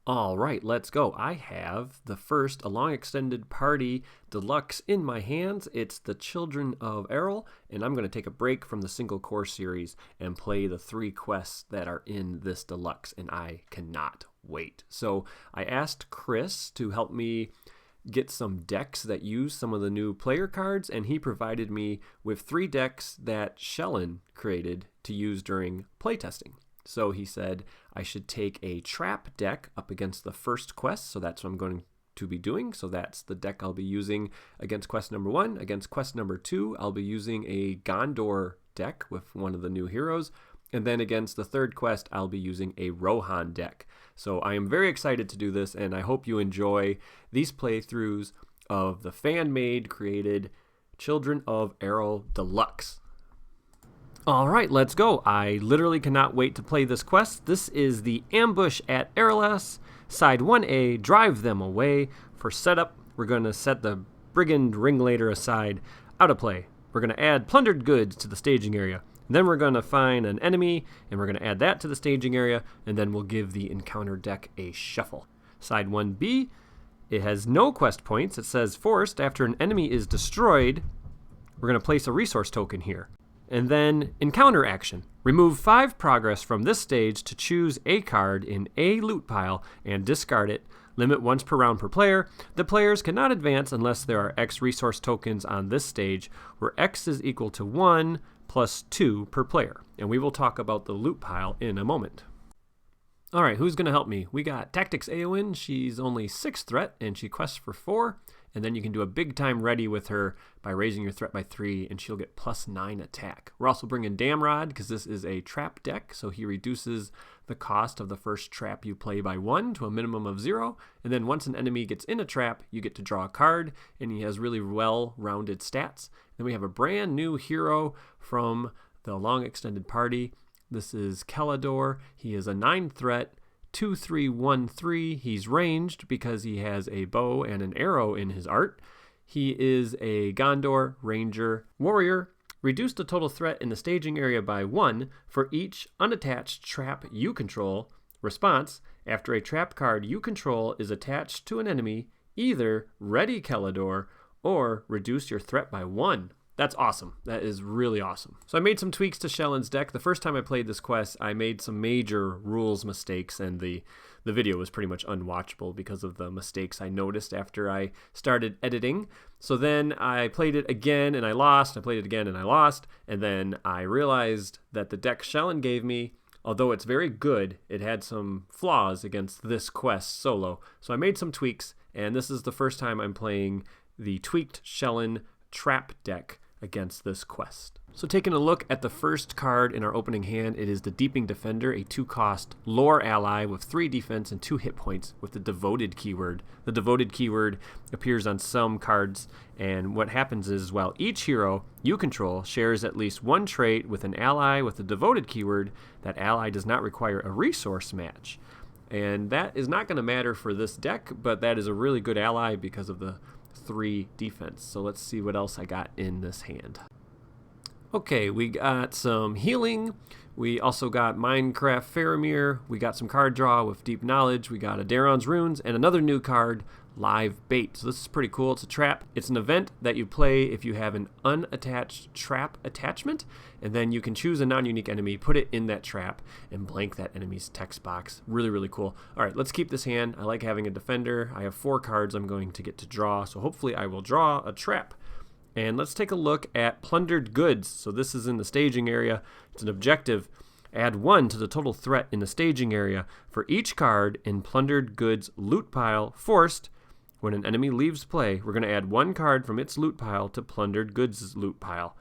All right, let's go. I have the first A Long Extended Party Deluxe in my hands. It's the Children of Eorl, and I'm going to take a break from the single core series and play the 3 quests that are in this Deluxe, and I cannot wait. So I asked Chris to help me get some decks that use some of the new player cards, and he provided me with 3 decks that Shellen created to use during playtesting. So he said I should take a trap deck up against the first quest, so that's what I'm going to be doing. So that's the deck I'll be using against quest number 1. Against quest number 2, I'll be using a Gondor deck with one of the new heroes. And then against the third quest, I'll be using a Rohan deck. So I am very excited to do this, and I hope you enjoy these playthroughs of the fan-made, created Children of Eorl Deluxe. All right, let's go. I literally cannot wait to play this quest. This is the Ambush at Erelas, Side 1A, Drive Them Away. For setup, we're going to set the Brigand Ringleader aside, out of play. We're going to add plundered goods to the staging area. Then we're going to find an enemy, and we're going to add that to the staging area, and then we'll give the encounter deck a shuffle. Side 1B, it has no quest points. It says forced. After an enemy is destroyed, we're going to place a resource token here. And then encounter action. Remove 5 progress from this stage to choose a card in a loot pile and discard it. Limit once per round per player. The players cannot advance unless there are X resource tokens on this stage, where X is equal to 1 plus 2 per player. And we will talk about the loot pile in a moment. All right, who's going to help me? We got Tactics Eowyn. She's only 6 threat, and she quests for 4. And then you can do a big time ready with her by raising your threat by 3, and she'll get +9 attack. We're also bringing Damrod, because this is a trap deck, so he reduces the cost of the first trap you play by 1 to a minimum of 0. And then once an enemy gets in a trap, you get to draw a card, and he has really well-rounded stats. Then we have a brand new hero from the Long Extended Party. This is Celador. He is a 9 threat. 2-3-1-3. He's ranged because he has a bow and an arrow in his art. He is a Gondor Ranger Warrior. Reduce the total threat in the staging area by 1 for each unattached trap you control. Response: after a trap card you control is attached to an enemy, either ready Celador or reduce your threat by 1. That's awesome. That is really awesome. So I made some tweaks to Shellen's deck. The first time I played this quest, I made some major rules mistakes, and the video was pretty much unwatchable because of the mistakes I noticed after I started editing. So then I played it again and I lost. I played it again and I lost. And then I realized that the deck Shellen gave me, although it's very good, it had some flaws against this quest solo. So I made some tweaks, and this is the first time I'm playing the tweaked Shellen trap deck against this quest. So taking a look at the first card in our opening hand, it is the Deeping Defender, a 2-cost lore ally with 3 defense and 2 hit points with the devoted keyword. The devoted keyword appears on some cards, and what happens is, while each hero you control shares at least 1 trait with an ally with the devoted keyword, that ally does not require a resource match. And that is not going to matter for this deck, but that is a really good ally because of the 3 defense. So let's see what else I got in this hand. Okay, we got some healing. We also got Minecraft Faramir. We got some card draw with Deep Knowledge. We got a Daron's Runes and another new card, Live Bait. So this is pretty cool. It's a trap. It's an event that you play if you have an unattached trap attachment, and then you can choose a non-unique enemy, put it in that trap, and blank that enemy's text box. Really, really cool. All right, let's keep this hand. I like having a defender. I have 4 cards I'm going to get to draw, so hopefully I will draw a trap. And let's take a look at plundered goods. So this is in the staging area. It's an objective. Add 1 to the total threat in the staging area for each card in plundered goods loot pile forced. When an enemy leaves play, we're going to add 1 card from its loot pile to plundered goods loot pile.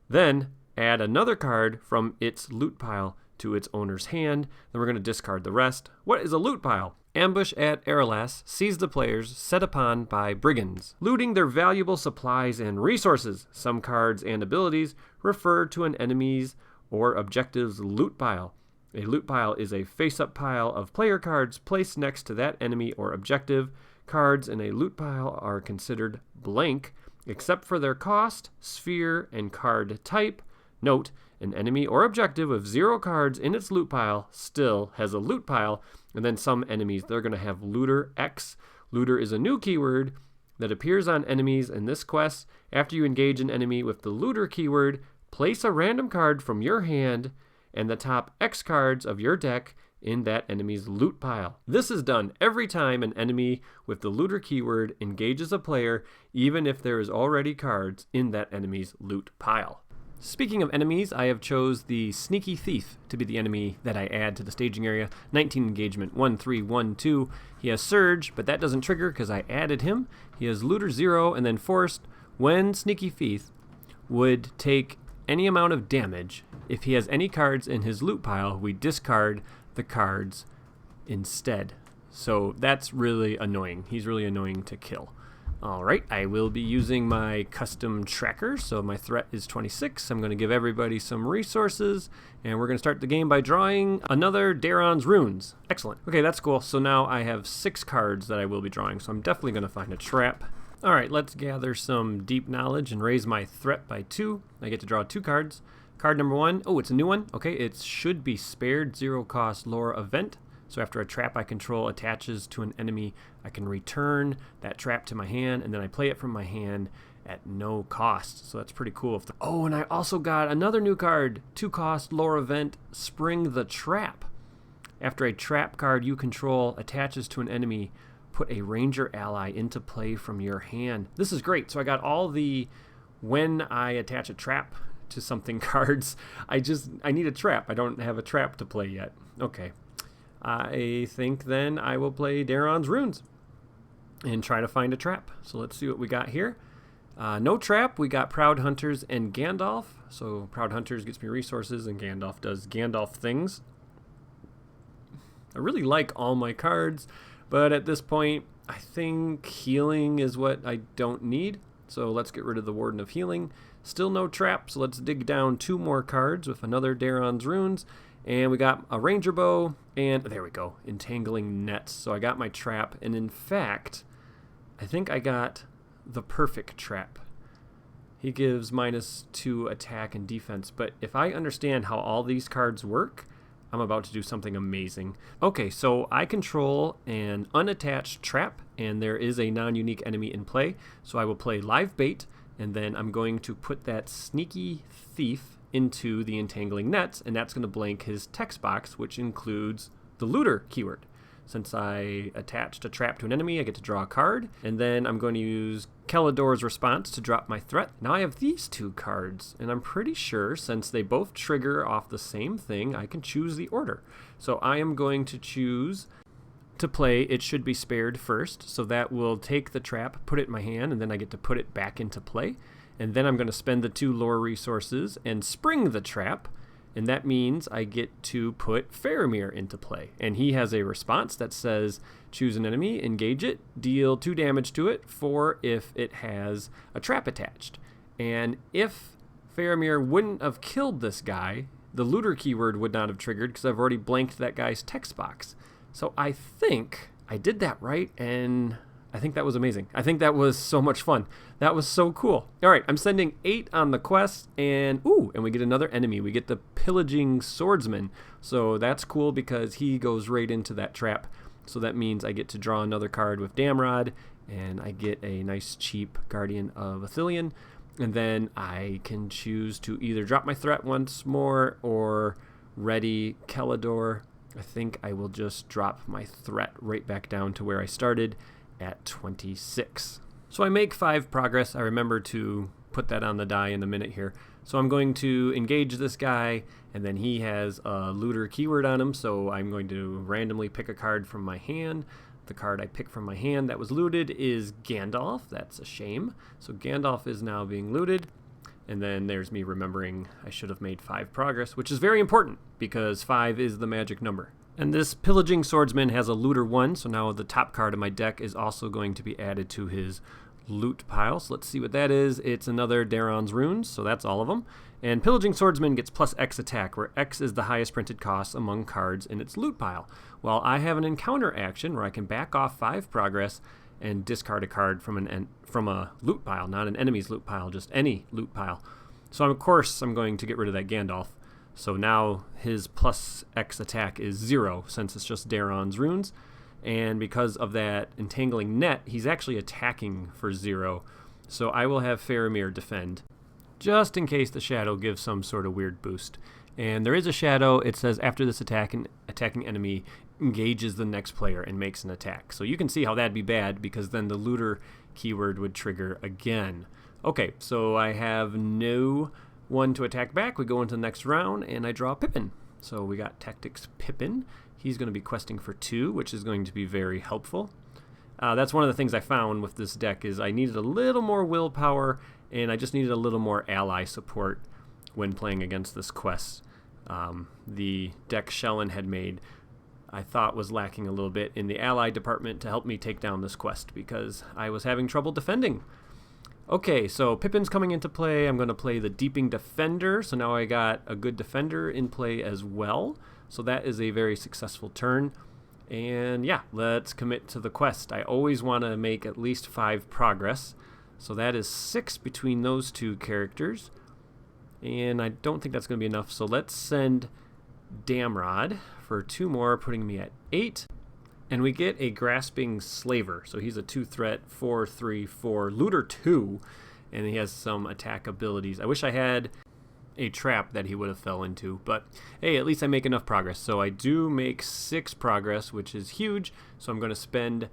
Then add another card from its loot pile to its owner's hand. Then we're going to discard the rest. What is a loot pile? Ambush at Erelas sees the players set upon by brigands, looting their valuable supplies and resources. Some cards and abilities refer to an enemy's or objective's loot pile. A loot pile is a face-up pile of player cards placed next to that enemy or objective. Cards in a loot pile are considered blank, except for their cost, sphere, and card type. Note, An enemy or objective with 0 cards in its loot pile still has a loot pile, and then some enemies, they're going to have looter X. Looter is a new keyword that appears on enemies in this quest. After you engage an enemy with the looter keyword, place a random card from your hand and the top X cards of your deck in that enemy's loot pile. This is done every time an enemy with the looter keyword engages a player, even if there is already cards in that enemy's loot pile. Speaking of enemies, I have chose the Sneaky Thief to be the enemy that I add to the staging area. 19 engagement, 1, 3, 1, 2. He has Surge, but that doesn't trigger because I added him. He has Looter 0 and then Forced. When Sneaky Thief would take any amount of damage, if he has any cards in his loot pile, we discard the cards instead. So that's really annoying. He's really annoying to kill. All right, I will be using my custom tracker. So my threat is 26. I'm going to give everybody some resources, and we're going to start the game by drawing another Daron's Runes. Excellent. Okay, that's cool. So now I have 6 cards that I will be drawing, so I'm definitely going to find a trap. All right, let's gather some deep knowledge and raise my threat by 2. I get to draw 2 cards. Card number 1, oh, it's a new one. Okay, it should be spared 0 cost lore event. So after a trap I control attaches to an enemy, I can return that trap to my hand, and then I play it from my hand at no cost. So that's pretty cool. Oh, and I also got another new card, 2 cost lore event, Spring the Trap. After a trap card you control attaches to an enemy, put a ranger ally into play from your hand. This is great. So I got all the when I attach a trap to something cards. I need a trap. I don't have a trap to play yet. Okay. I think then I will play Daron's Runes and try to find a trap. So let's see what we got here. No trap. We got Proud Hunters and Gandalf. So Proud Hunters gets me resources and Gandalf does Gandalf things. I really like all my cards, but at this point I think healing is what I don't need. So let's get rid of the Warden of Healing. Still no trap, so let's dig down 2 more cards with another Daron's Runes. And we got a Ranger Bow, and there we go, Entangling Nets. So I got my trap, and in fact, I think I got the perfect trap. He gives -2 attack and defense, but if I understand how all these cards work, I'm about to do something amazing. Okay, so I control an unattached trap, and there is a non-unique enemy in play. So I will play Live Bait, and then I'm going to put that Sneaky Thief into the Entangling Nets, and that's going to blank his text box, which includes the Looter keyword. Since I attached a trap to an enemy, I get to draw a card, and then I'm going to use Kelador's Response to drop my threat. Now I have these 2 cards, and I'm pretty sure since they both trigger off the same thing, I can choose the order. So I am going to choose to play It Should Be Spared first, so that will take the trap, put it in my hand, and then I get to put it back into play. And then I'm going to spend the 2 lore resources and spring the trap, and that means I get to put Faramir into play. And he has a response that says, choose an enemy, engage it, deal 2 damage to it, 4 if it has a trap attached. And if Faramir wouldn't have killed this guy, the looter keyword would not have triggered because I've already blanked that guy's text box. So I think I did that right, and I think that was amazing. I think that was so much fun. That was so cool. All right, I'm sending 8 on the quest, and we get another enemy. We get the Pillaging Swordsman. So that's cool because he goes right into that trap. So that means I get to draw another card with Damrod, and I get a nice cheap Guardian of Ithilien. And then I can choose to either drop my threat once more or ready Kelador. I think I will just drop my threat right back down to where I started at 26. So I make 5 progress. I remember to put that on the die in a minute here. So I'm going to engage this guy, and then he has a looter keyword on him, so I'm going to randomly pick a card from my hand. The card I picked from my hand that was looted is Gandalf. That's a shame. So Gandalf is now being looted. And then there's me remembering I should have made 5 progress, which is very important because 5 is the magic number. And this Pillaging Swordsman has a looter 1, so now the top card of my deck is also going to be added to his loot pile. So let's see what that is. It's another Daron's Runes, so that's all of them. And Pillaging Swordsman gets +X attack, where X is the highest printed cost among cards in its loot pile. While I have an encounter action where I can back off 5 progress and discard a card from a loot pile, not an enemy's loot pile, just any loot pile. So of course I'm going to get rid of that Gandalf. So now his plus X attack is 0 since it's just Daeron's runes. And because of that entangling net, he's actually attacking for 0. So I will have Faramir defend, just in case the shadow gives some sort of weird boost. And there is a shadow. It says after this attack, an attacking enemy engages the next player and makes an attack. So you can see how that'd be bad, because then the looter keyword would trigger again. Okay, so I have no one to attack back. We go into the next round, and I draw Pippin. So we got Tactics Pippin. He's going to be questing for 2, which is going to be very helpful. That's one of the things I found with this deck is I needed a little more willpower, and I just needed a little more ally support when playing against this quest. The deck Shellen had made, I thought, was lacking a little bit in the ally department to help me take down this quest, because I was having trouble defending. Okay, so Pippin's coming into play. I'm going to play the Deeping Defender, so now I got a good defender in play as well. So that is a very successful turn. And yeah, let's commit to the quest. I always want to make at least 5 progress. So that is 6 between those 2 characters. And I don't think that's going to be enough. So let's send Damrod for 2 more, putting me at 8. And we get a Grasping Slaver. So he's a 2-threat, 4/3/4, looter 2. And he has some attack abilities. I wish I had a trap that he would have fell into, but hey, at least I make enough progress. So I do make 6 progress, which is huge. So I'm going to spend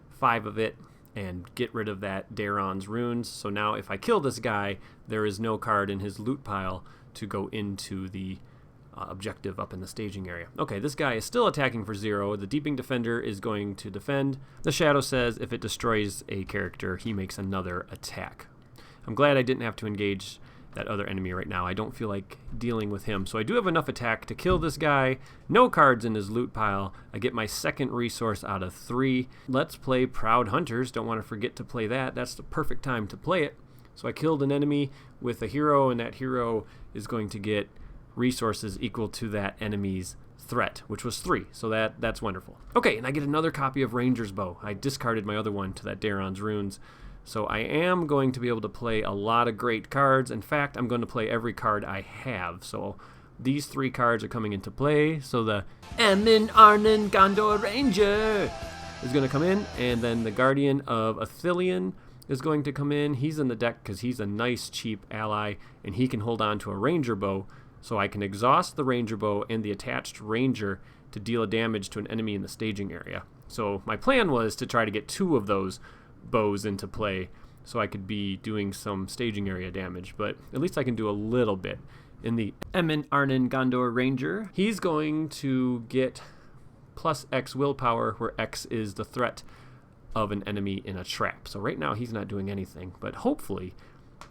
5 of it and get rid of that Daeron's runes. So now if I kill this guy, there is no card in his loot pile to go into the objective up in the staging area. Okay, this guy is still attacking for 0. The Deeping Defender is going to defend. The shadow says if it destroys a character, he makes another attack. I'm glad I didn't have to engage that other enemy right now. I don't feel like dealing with him. So I do have enough attack to kill this guy. No cards in his loot pile. I get my second resource out of 3. Let's play Proud Hunters. Don't want to forget to play that. That's the perfect time to play it. So I killed an enemy with a hero, and that hero is going to get resources equal to that enemy's threat, which was 3. So that's wonderful. Okay, and I get another copy of Ranger's Bow. I discarded my other one to that Daeron's runes. So I am going to be able to play a lot of great cards. In fact, I'm going to play every card I have. So these 3 cards are coming into play. So the Emin Arnon Gondor Ranger is going to come in, and then the Guardian of Ithilien is going to come in. He's in the deck because he's a nice cheap ally, and he can hold on to a Ranger Bow. So I can exhaust the Ranger Bow and the attached Ranger to deal a damage to an enemy in the staging area. So my plan was to try to get 2 of those bows into play so I could be doing some staging area damage, but at least I can do a little bit. In the Emin Arnon Gondor Ranger, he's going to get plus X willpower, where X is the threat of an enemy in a trap. So right now he's not doing anything, but hopefully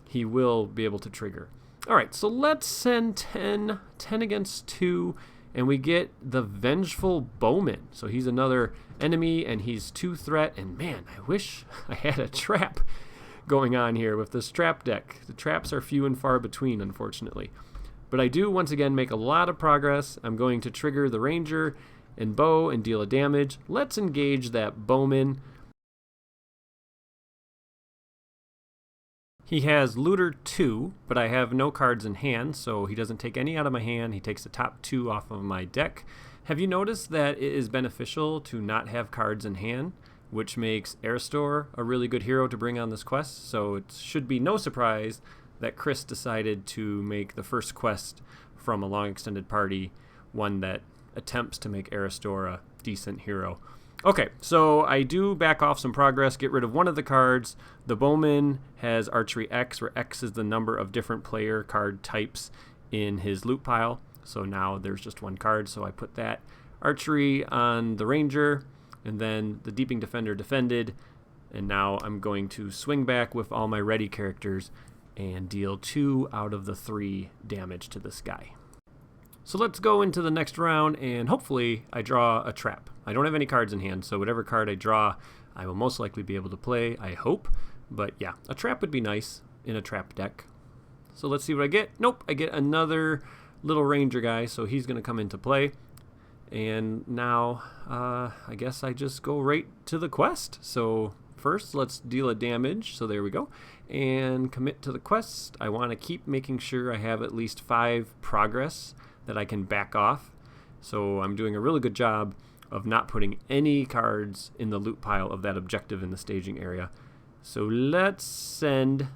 he will be able to trigger. Alright, so let's send 10 against 2, and we get the Vengeful Bowman. So he's another enemy, and he's 2-threat, and man, I wish I had a trap going on here with this trap deck. The traps are few and far between, unfortunately. But I do, once again, make a lot of progress. I'm going to trigger the Ranger and Bow and deal a damage. Let's engage that Bowman. He has Looter 2, but I have no cards in hand, so he doesn't take any out of my hand. He takes the top 2 off of my deck. Have you noticed that it is beneficial to not have cards in hand, which makes Erestor a really good hero to bring on this quest? So it should be no surprise that Chris decided to make the first quest from a long extended party one that attempts to make Erestor a decent hero. Okay, so I do back off some progress, get rid of one of the cards. The Bowman has Archery X, where X is the number of different player card types in his loot pile. So now there's just 1 card, so I put that Archery on the Ranger, and then the Deeping Defender defended, and now I'm going to swing back with all my ready characters and deal 2 out of the 3 damage to this guy. So let's go into the next round, and hopefully I draw a trap. I don't have any cards in hand, so whatever card I draw, I will most likely be able to play, I hope. But yeah, a trap would be nice in a trap deck. So let's see what I get. Nope, I get another little Ranger guy, so he's going to come into play. And now I guess I just go right to the quest. So first. Let's deal a damage. So there we go. And commit to the quest. I want to keep making sure I have at least 5 progress that I can back off. So I'm doing a really good job of not putting any cards in the loot pile of that objective in the staging area. So let's send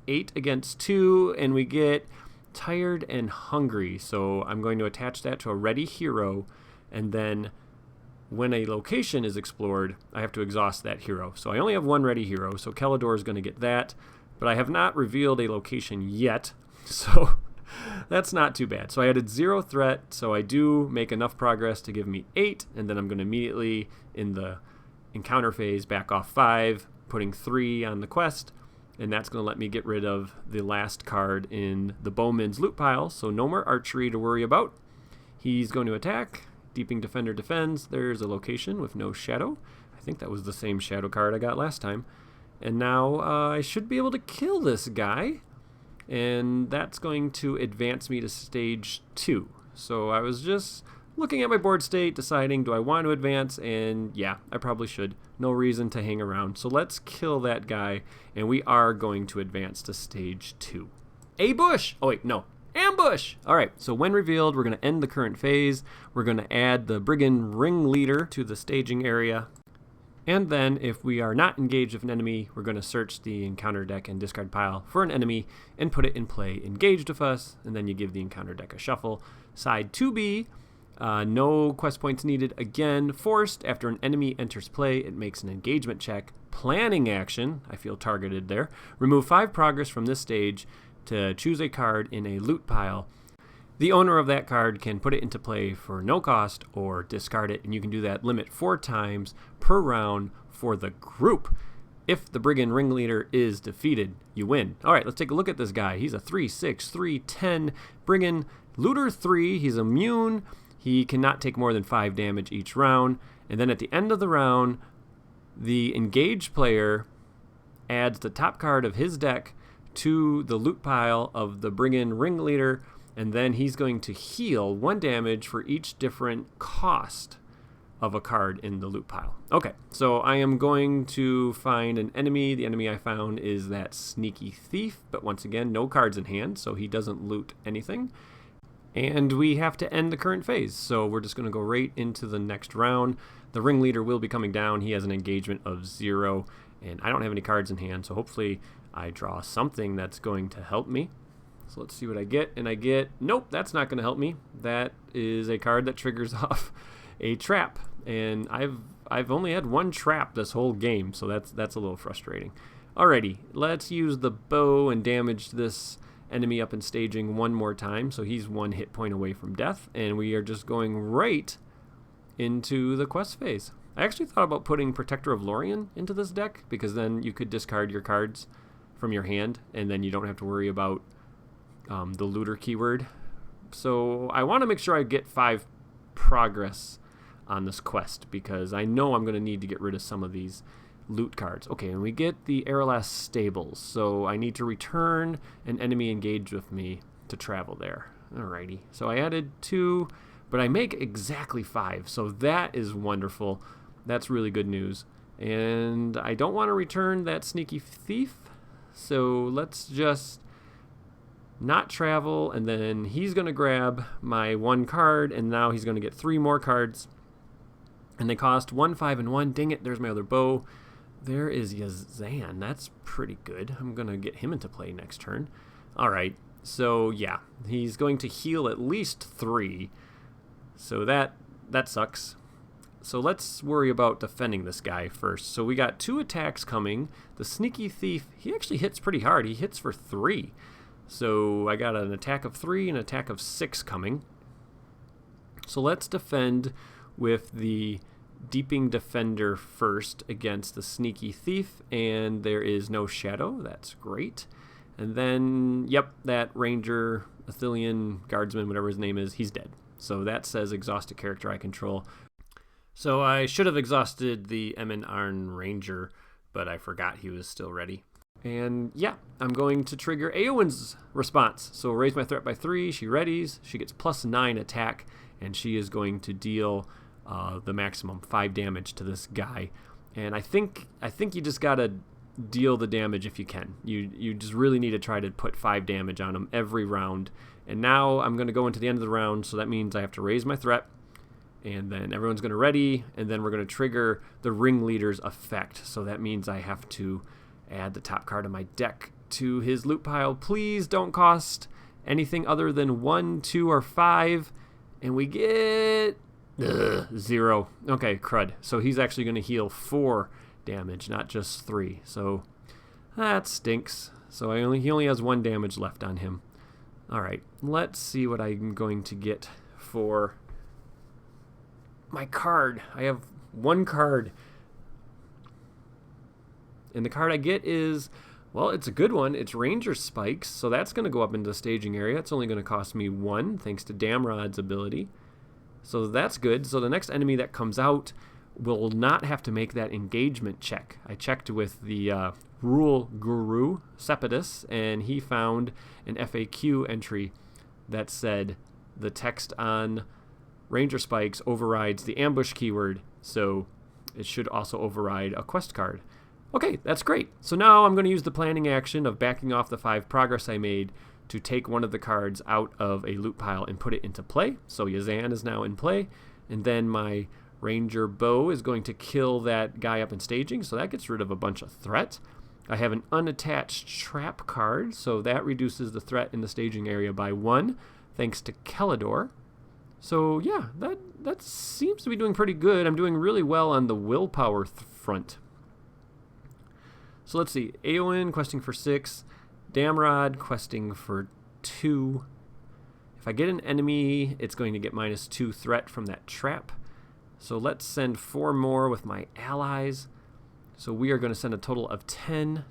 8 against 2, and we get tired and hungry. So I'm going to attach that to a ready hero, and then when a location is explored, I have to exhaust that hero. So I only have 1 ready hero, so Kelador is going to get that, but I have not revealed a location yet, so that's not too bad. So I added 0 threat, so I do make enough progress to give me 8, and then I'm going to immediately, in the encounter phase, back off 5, putting 3 on the quest, and that's going to let me get rid of the last card in the Bowman's loot pile, so no more archery to worry about. He's going to attack. Deeping Defender defends. There's a location with no shadow. I think that was the same shadow card I got last time. And now I should be able to kill this guy, and that's going to advance me to stage 2. So I was just looking at my board state, deciding, do I want to advance? And yeah, I probably should. No reason to hang around. So let's kill that guy, and we are going to advance to stage 2. A bush! Oh wait, no. Ambush! Alright, so when revealed, we're going to end the current phase. We're going to add the brigand ringleader to the staging area. And then, if we are not engaged with an enemy, we're going to search the encounter deck and discard pile for an enemy and put it in play engaged with us. And then you give the encounter deck a shuffle. Side 2B, no quest points needed. Again, forced. After an enemy enters play, it makes an engagement check. Planning action, I feel targeted there. Remove 5 progress from this stage to choose a card in a loot pile. The owner of that card can put it into play for no cost or discard it, and you can do that limit 4 times per round for the group. If the brigand ringleader is defeated, you win. All right, let's take a look at this guy. He's a 3/6, 3/10 brigand looter 3. He's immune. He cannot take more than 5 damage each round. And then at the end of the round, the engaged player adds the top card of his deck to the loot pile of the brigand ringleader, and then he's going to heal 1 damage for each different cost of a card in the loot pile. Okay, so I am going to find an enemy. The enemy I found is that sneaky thief, but once again, no cards in hand, so he doesn't loot anything. And we have to end the current phase, so we're just going to go right into the next round. The ringleader will be coming down. He has an engagement of 0, and I don't have any cards in hand, so hopefully I draw something that's going to help me. So let's see what I get. And I get, nope, that's not going to help me. That is a card that triggers off a trap. And I've only had 1 trap this whole game, so that's a little frustrating. Alrighty, let's use the bow and damage this enemy up in staging 1 more time. So he's 1 hit point away from death, and we are just going right into the quest phase. I actually thought about putting Protector of Lorien into this deck, because then you could discard your cards from your hand, and then you don't have to worry about the looter keyword. So I want to make sure I get 5 progress on this quest, because I know I'm going to need to get rid of some of these loot cards. Okay, and we get the Erelas stables, so I need to return an enemy engaged with me to travel there. Alrighty, so I added 2, but I make exactly 5, so that is wonderful. That's really good news. And I don't want to return that sneaky thief, so let's just not travel, and then he's going to grab my 1 card, and now he's going to get 3 more cards, and they cost 1, 5, and 1. Dang it, there's my other bow. There is Yazan. That's pretty good. I'm going to get him into play next turn. All right, so yeah, he's going to heal at least 3, so that sucks. So let's worry about defending this guy first. So we got 2 attacks coming. The sneaky thief, he actually hits pretty hard. He hits for 3. So I got an attack of 3 and an attack of 6 coming. So let's defend with the Deeping Defender first against the sneaky thief, and there is no shadow. That's great. And then, yep, that ranger, Athelian guardsman, whatever his name is, he's dead. So that says exhaust a character I control. So I should have exhausted the Arn Ranger, but I forgot he was still ready. And yeah, I'm going to trigger Eowyn's response. So raise my threat by 3, she readies, she gets +9 attack, and she is going to deal the maximum 5 damage to this guy. And I think you just gotta deal the damage if you can. You just really need to try to put 5 damage on him every round. And now I'm going to go into the end of the round, so that means I have to raise my threat, and then everyone's going to ready, and then we're going to trigger the ringleader's effect. So that means I have to add the top card of my deck to his loot pile. Please don't cost anything other than 1, 2, or 5, and we get 0. Okay, crud. So he's actually going to heal 4 damage, not just 3. So that stinks. So he only has 1 damage left on him. All right, let's see what I'm going to get for my card. I have 1 card, and the card I get is, well, it's a good one. It's Ranger Spikes, so that's going to go up into the staging area. It's only going to cost me 1 thanks to Damrod's ability. So that's good. So the next enemy that comes out will not have to make that engagement check. I checked with the rule guru, Cepidus, and he found an FAQ entry that said the text on Ranger Spikes overrides the ambush keyword, so it should also override a quest card. Okay, that's great. So now I'm going to use the planning action of backing off the 5 progress I made to take one of the cards out of a loot pile and put it into play. So Yazan is now in play, and then my Ranger Bow is going to kill that guy up in staging, so that gets rid of a bunch of threat. I have an unattached trap card, so that reduces the threat in the staging area by 1, thanks to Kellador. So yeah, that seems to be doing pretty good. I'm doing really well on the willpower front. So let's see, Eowyn questing for 6, Damrod questing for 2. If I get an enemy, it's going to get -2 threat from that trap. So let's send 4 more with my allies. So we are going to send a total of 10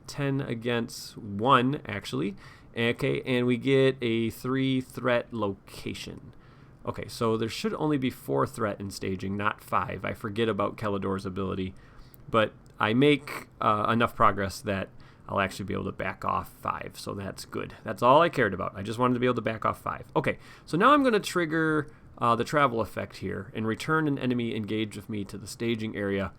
against 1, actually. Okay, and we get a 3 threat location. Okay, so there should only be 4 threat in staging, not 5. I forget about Kellador's ability, but I make enough progress that I'll actually be able to back off 5, so that's good. That's all I cared about. I just wanted to be able to back off 5. Okay, so now I'm going to trigger the travel effect here and return an enemy engaged with me to the staging area.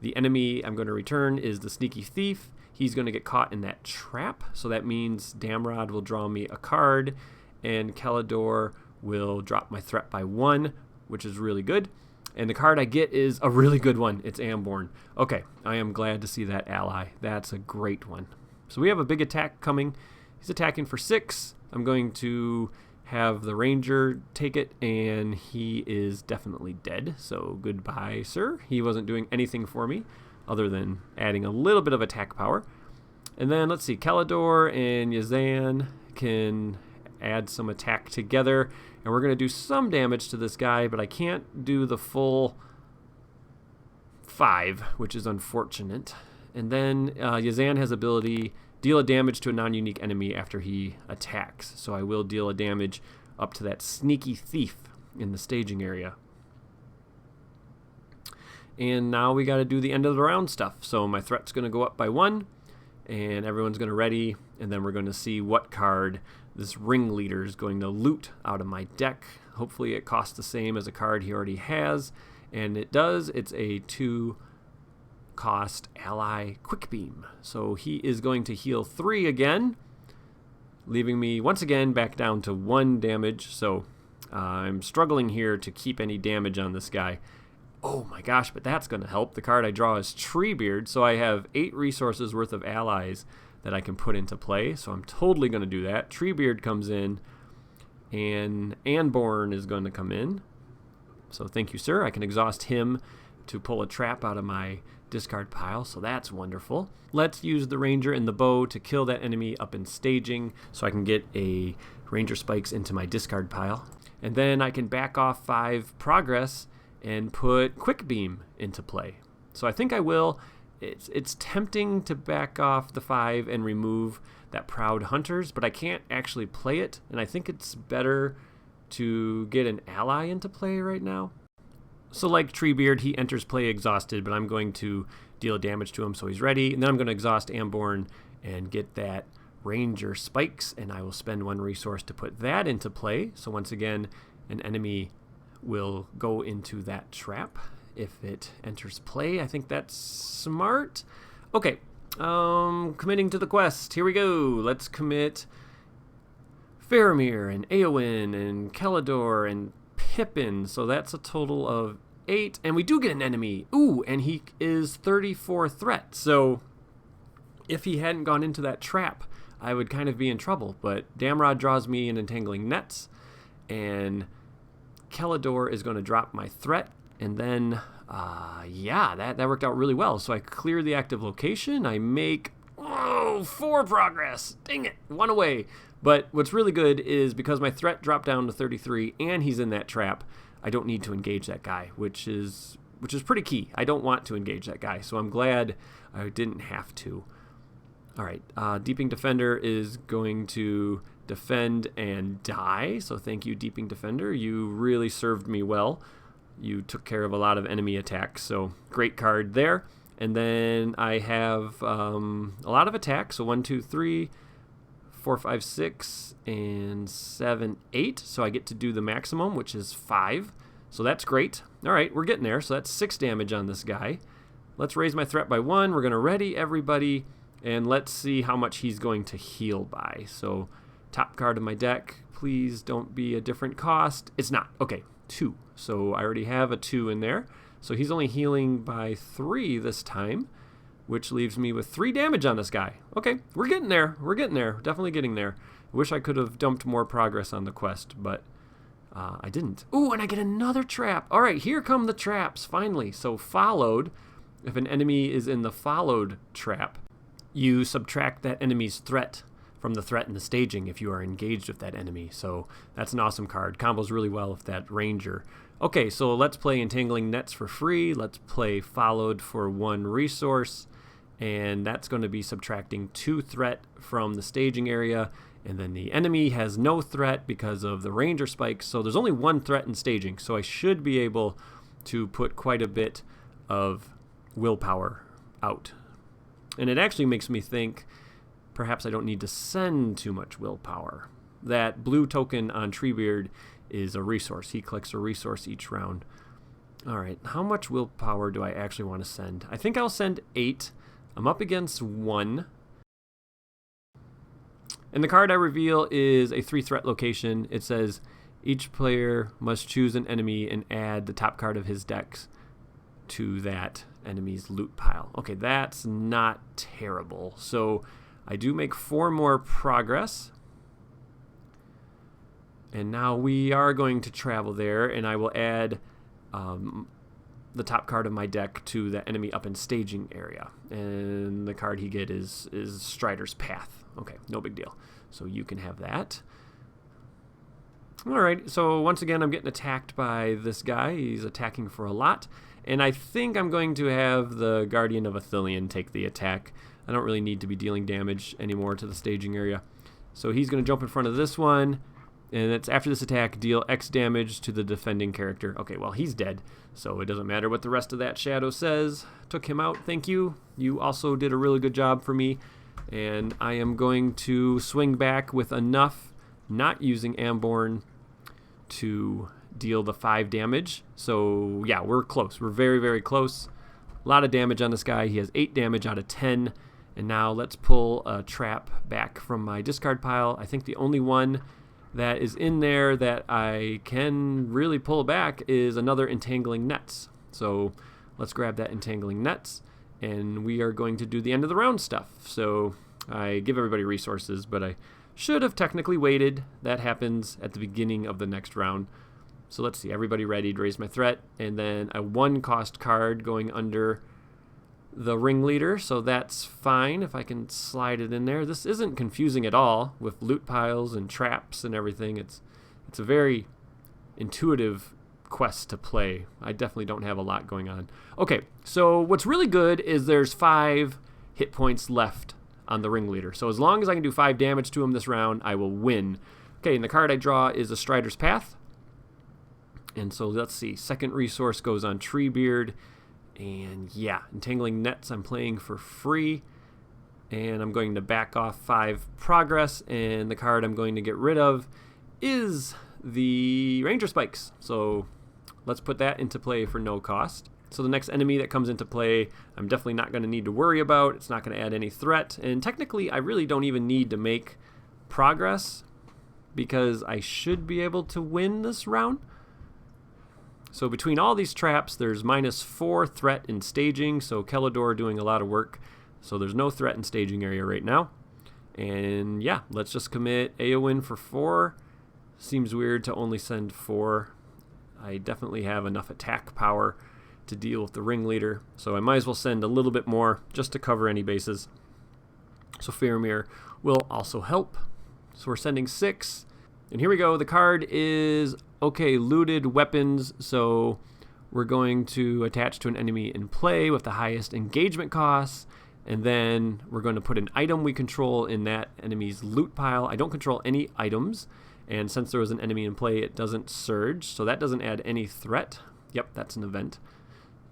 The enemy I'm going to return is the Sneaky Thief. He's going to get caught in that trap, so that means Damrod will draw me a card, and Kellador will drop my threat by 1, which is really good. And the card I get is a really good one. It's Amborn. Okay, I am glad to see that ally. That's a great one. So we have a big attack coming. He's attacking for 6. I'm going to have the Ranger take it, and he is definitely dead. So goodbye, sir. He wasn't doing anything for me other than adding a little bit of attack power. And then let's see, Kellador and Yazan can add some attack together, and we're going to do some damage to this guy, but I can't do the full 5, which is unfortunate. And then Yazan has ability, deal a damage to a non-unique enemy after he attacks. So I will deal a damage up to that Sneaky Thief in the staging area. And now we got to do the end of the round stuff. So my threat's going to go up by 1, and everyone's going to ready, and then we're going to see what card this ringleader is going to loot out of my deck. Hopefully it costs the same as a card he already has, and it does. It's a 2 cost ally quick beam. So he is going to heal 3 again, leaving me once again back down to 1 damage. So I'm struggling here to keep any damage on this guy. Oh my gosh, but that's going to help. The card I draw is Treebeard, so I have 8 resources worth of allies that I can put into play, so I'm totally going to do that. Treebeard comes in, and Anborn is going to come in. So thank you, sir. I can exhaust him to pull a trap out of my discard pile, so that's wonderful. Let's use the Ranger and the Bow to kill that enemy up in staging, so I can get a Ranger Spikes into my discard pile. And then I can back off 5 progress and put Quick Beam into play. So I think I will. It's tempting to back off the 5 and remove that Proud Hunters, but I can't actually play it, and I think it's better to get an ally into play right now. So like Treebeard, he enters play exhausted, but I'm going to deal damage to him so he's ready, and then I'm going to exhaust Amborn and get that Ranger Spikes, and I will spend 1 resource to put that into play. So once again, an enemy will go into that trap, if it enters play. I think that's smart. Okay, committing to the quest. Here we go. Let's commit Faramir and Eowyn and Kelador and Pippin. So that's a total of 8. And we do get an enemy. Ooh, and he is 34 threat. So if he hadn't gone into that trap, I would kind of be in trouble. But Damrod draws me in Entangling Nets. And Kelador is going to drop my threat. And then, that worked out really well. So I clear the active location. I make 4 progress. Dang it, 1 away. But what's really good is because my threat dropped down to 33 and he's in that trap, I don't need to engage that guy, which is pretty key. I don't want to engage that guy, so I'm glad I didn't have to. All right, Deeping Defender is going to defend and die, so thank you, Deeping Defender. You really served me well. You took care of a lot of enemy attacks, so great card there. And then I have a lot of attacks, so 1, 2, 3, 4, 5, 6, and 7, 8. So I get to do the maximum, which is 5. So that's great. All right, we're getting there. So that's 6 damage on this guy. Let's raise my threat by 1. We're going to ready everybody, and let's see how much he's going to heal by. So top card of my deck, please don't be a different cost. It's not. Okay, 2. So I already have a 2 in there. So he's only healing by 3 this time, which leaves me with 3 damage on this guy. Okay, we're getting there. We're getting there. Definitely getting there. Wish I could have dumped more progress on the quest, but I didn't. Ooh, and I get another trap. All right, here come the traps, finally. So followed, if an enemy is in the followed trap, you subtract that enemy's threat from the threat in the staging if you are engaged with that enemy. So that's an awesome card. Combos really well with that ranger. Okay, so let's play Entangling Nets for free. Let's play Followed for 1 resource. And that's going to be subtracting 2 threat from the staging area. And then the enemy has no threat because of the ranger spikes. So there's only 1 threat in staging. So I should be able to put quite a bit of willpower out. And it actually makes me think perhaps I don't need to send too much willpower. That blue token on Treebeard is a resource. He collects a resource each round. All right, how much willpower do I actually want to send? I think I'll send 8. I'm up against 1. And the card I reveal is a 3 threat location. It says each player must choose an enemy and add the top card of his decks to that enemy's loot pile. Okay, that's not terrible. So I do make 4 more progress. And now we are going to travel there, and I will add the top card of my deck to the enemy up in staging area. And the card he get is Strider's Path. Okay, no big deal. So you can have that. All right, so once again, I'm getting attacked by this guy. He's attacking for a lot. And I think I'm going to have the Guardian of Ithilien take the attack. I don't really need to be dealing damage anymore to the staging area. So he's going to jump in front of this one. And it's after this attack, deal X damage to the defending character. Okay, well, he's dead, so it doesn't matter what the rest of that shadow says. Took him out, thank you. You also did a really good job for me. And I am going to swing back with enough, not using Amborn, to deal the 5 damage. So, yeah, we're close. We're very, very close. A lot of damage on this guy. He has 8 damage out of 10. And now let's pull a trap back from my discard pile. I think the only one that is in there that I can really pull back is another Entangling Nets. So let's grab that Entangling Nets, and we are going to do the end of the round stuff. So I give everybody resources, but I should have technically waited. That happens at the beginning of the next round. So let's see, everybody ready to raise my threat, and then a 1-cost card going under the ringleader, so that's fine if I can slide it in there. This isn't confusing at all with loot piles and traps and everything. It's a very intuitive quest to play. I definitely don't have a lot going on. Okay, so what's really good is there's 5 hit points left on the ringleader. So as long as I can do 5 damage to him this round, I will win. Okay, and the card I draw is a Strider's Path. And so let's see, second resource goes on Treebeard. And yeah, Entangling Nets I'm playing for free. And I'm going to back off 5 progress. And the card I'm going to get rid of is the Ranger Spikes. So let's put that into play for no cost. So the next enemy that comes into play, I'm definitely not going to need to worry about. It's not going to add any threat. And technically, I really don't even need to make progress because I should be able to win this round. So between all these traps, there's -4 threat in staging. So Kelador doing a lot of work. So there's no threat in staging area right now. And yeah, let's just commit Eowyn for 4. Seems weird to only send 4. I definitely have enough attack power to deal with the ringleader, so I might as well send a little bit more just to cover any bases. So Faramir will also help. So we're sending 6. And here we go. The card is, okay, looted weapons. So we're going to attach to an enemy in play with the highest engagement costs. And then we're going to put an item we control in that enemy's loot pile. I don't control any items. And since there was an enemy in play, it doesn't surge. So that doesn't add any threat. Yep, that's an event.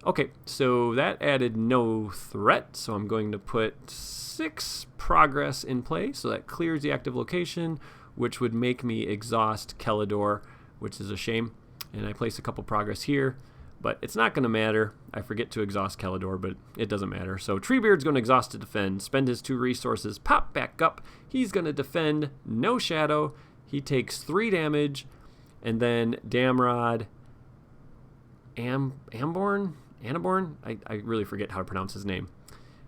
Okay, so that added no threat. So I'm going to put 6 progress in play. So that clears the active location, which would make me exhaust Kelador, which is a shame. And I place a couple progress here, but it's not going to matter. I forget to exhaust Kelador, but it doesn't matter. So Treebeard's going to exhaust to defend, spend his 2 resources, pop back up. He's going to defend, no shadow. He takes 3 damage, and then Damrod, Anaborn? I really forget how to pronounce his name.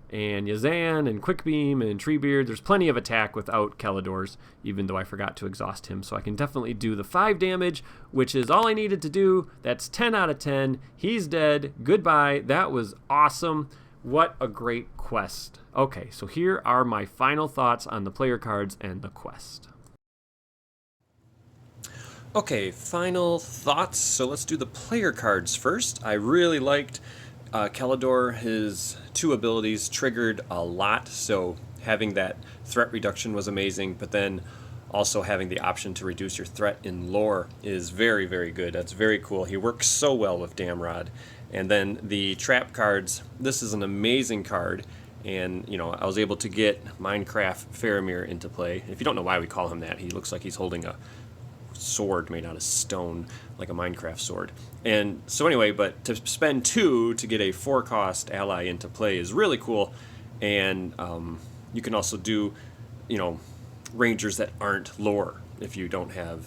And Yazan and Quickbeam and Treebeard. There's plenty of attack without Kelador's, even though I forgot to exhaust him. So I can definitely do the 5 damage, which is all I needed to do. That's 10 out of 10. He's dead. Goodbye. That was awesome. What a great quest. Okay, so here are my final thoughts on the player cards and the quest. Okay, final thoughts. So let's do the player cards first. I really liked Kelador. His 2 abilities triggered a lot, so having that threat reduction was amazing, but then also having the option to reduce your threat in lore is very, very good. That's very cool. He works so well with Damrod. And then the trap cards, this is an amazing card, and I was able to get Minecraft Faramir into play. If you don't know why we call him that, he looks like he's holding a sword made out of stone, like a Minecraft sword. And so anyway, but to spend 2 to get a 4-cost ally into play is really cool. And you can also do, rangers that aren't lore. If you don't have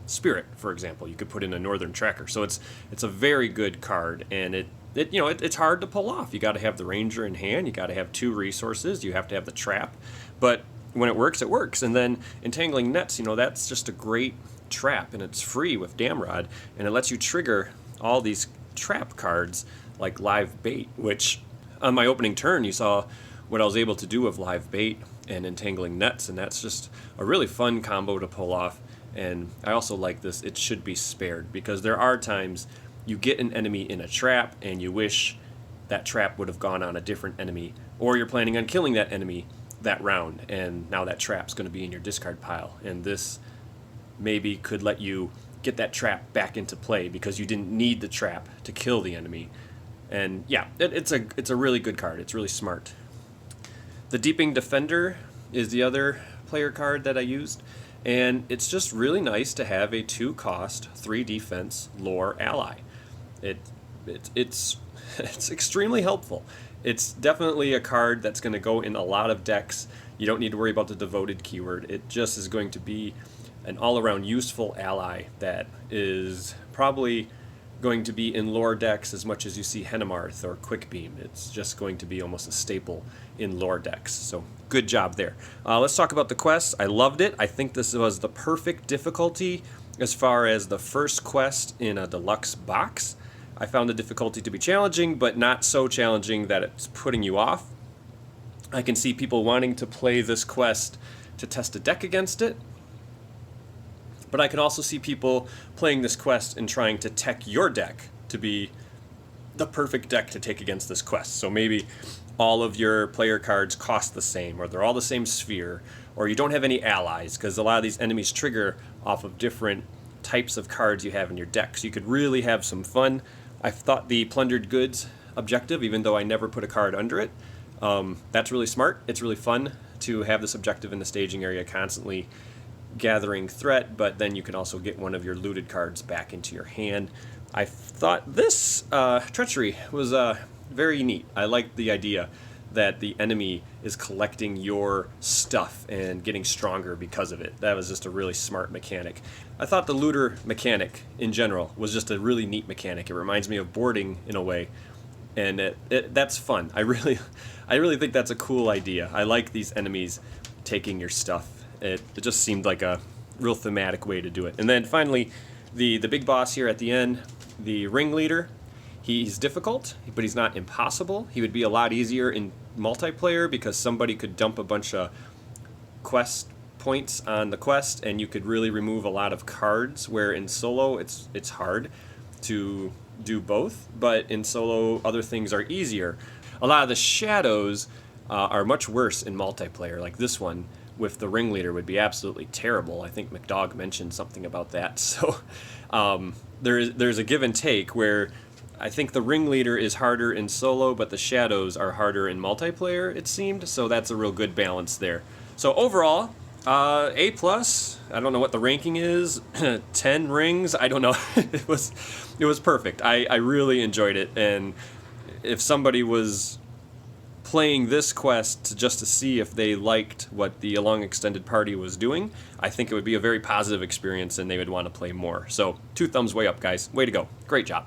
spirit, for example, you could put in a northern tracker. So it's a very good card, and it's hard to pull off. You got to have the ranger in hand. You got to have 2 resources. You have to have the trap, but when it works, it works. And then entangling nets, that's just a great trap, and it's free with Damrod, and it lets you trigger all these trap cards like live bait, which on my opening turn you saw what I was able to do with live bait and entangling nets, and that's just a really fun combo to pull off. And I also like this, it should be spared, because there are times you get an enemy in a trap and you wish that trap would have gone on a different enemy, or you're planning on killing that enemy that round, and now that trap's going to be in your discard pile, and this maybe could let you get that trap back into play because you didn't need the trap to kill the enemy. And yeah, it's a really good card. It's really smart. The Deeping Defender is the other player card that I used, and it's just really nice to have a 2-cost, 3 defense lore ally. It's extremely helpful. It's definitely a card that's going to go in a lot of decks. You don't need to worry about the devoted keyword. It just is going to be an all-around useful ally that is probably going to be in lore decks as much as you see Henemarth or Quickbeam. It's just going to be almost a staple in lore decks. So good job there. Let's talk about the quest. I loved it. I think this was the perfect difficulty as far as the first quest in a deluxe box. I found the difficulty to be challenging, but not so challenging that it's putting you off. I can see people wanting to play this quest to test a deck against it, but I can also see people playing this quest and trying to tech your deck to be the perfect deck to take against this quest. So maybe all of your player cards cost the same, or they're all the same sphere, or you don't have any allies, because a lot of these enemies trigger off of different types of cards you have in your deck. So you could really have some fun. I thought the Plundered Goods objective, even though I never put a card under it, that's really smart. It's really fun to have this objective in the staging area constantly gathering threat, but then you can also get one of your looted cards back into your hand. I thought this treachery was very neat. I liked the idea that the enemy is collecting your stuff and getting stronger because of it. That was just a really smart mechanic. I thought the looter mechanic in general was just a really neat mechanic. It reminds me of boarding in a way, and that's fun. I really think that's a cool idea. I like these enemies taking your stuff. It just seemed like a real thematic way to do it. And then finally, the big boss here at the end, the ringleader. He's difficult, but he's not impossible. He would be a lot easier in multiplayer because somebody could dump a bunch of quest points on the quest, and you could really remove a lot of cards, where in solo it's hard to do both, but in solo other things are easier. A lot of the shadows are much worse in multiplayer, like this one with the ringleader would be absolutely terrible. I think McDog mentioned something about that. So there's a give and take where I think the ringleader is harder in solo, but the shadows are harder in multiplayer, it seemed. So that's a real good balance there. So overall, A+. I don't know what the ranking is. 10 rings. I don't know. It was perfect. I really enjoyed it. And if somebody was playing this quest just to see if they liked what the Along Extended Party was doing, I think it would be a very positive experience and they would want to play more. So 2 thumbs way up, guys. Way to go. Great job.